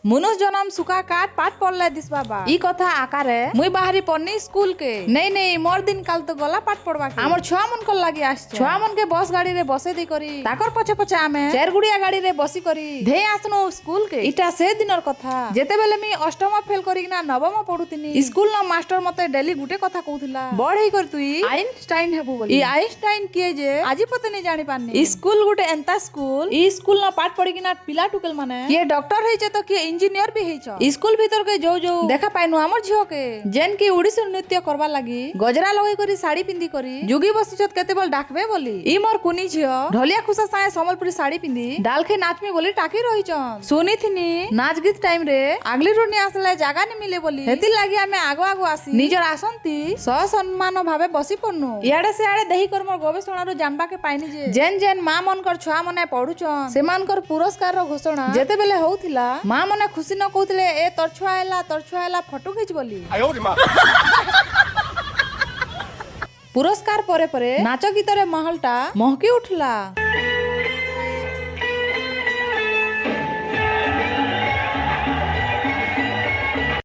मनुष्य जन्म सुखा काट पाठ पढ़ले दिस बाबा ई कथा आकारे मुई बाहरी पढ़नी स्कूल के नहीं मोर दिन काल तो गला पाठ पढ़वा के हमर छुआ मन को लागि आछे छुआ मन के बस गाड़ी रे बसे दी करी ताकर पछे पछे आमे चार गुड़िया गाड़ी रे बसी करी धे आसनु स्कूल के इटा से दिनर कथा जेते बेले मी अष्टम फेल करी ना नवम पढुतिनी स्कूल न मास्टर मते डेली गुटे कथा कहउथिला बढई कर तुई आइंस्टाइन हेबु बोली ई आइंस्टाइन किए जे आजी पते नहीं जानि पानी स्कूल गुटे एंता स्कूल ई स्कूल न पाठ पढ़ी ना पिला टुकल माने किए डॉक्टर हेचे तो किए इंजीनियर भी हेछ स्कूल भीतर के जो जो देखा पाइनु हमर झियो के जेन की ओडिसी नृत्य करबा लागि गजरा लगई करी साड़ी पिंदी करी जुगी बसिछत केतेबल डाकबे बोली ई मोर कुनी झियो ढोलिया खुसा साए संबलपुरी साड़ी पिंदी डालखे नाचमी बोली टाकी रहिछन सुनी थिनी नाच गीत टाइम रे आगली रुनी आसले जागा नि मिले बोली हेति लागि हमें आगो आगो आसी निजर आसंती सम्मान भाबे बसी पन्नु इयाडे से आडे देही कर मोर गवेषणा रो जानबा के पाइनी जे जेन जेन मां मन कर छुआ मने पढुछन सेमानकर पुरस्कार रो घोषणा जेते बेले होउथिला मां मने खुशी न कहउथिले ए तोर छुआ हैला फोटो खींच बोली पुरस्कार परे परे नाच गीत रे महलटा महकी उठला।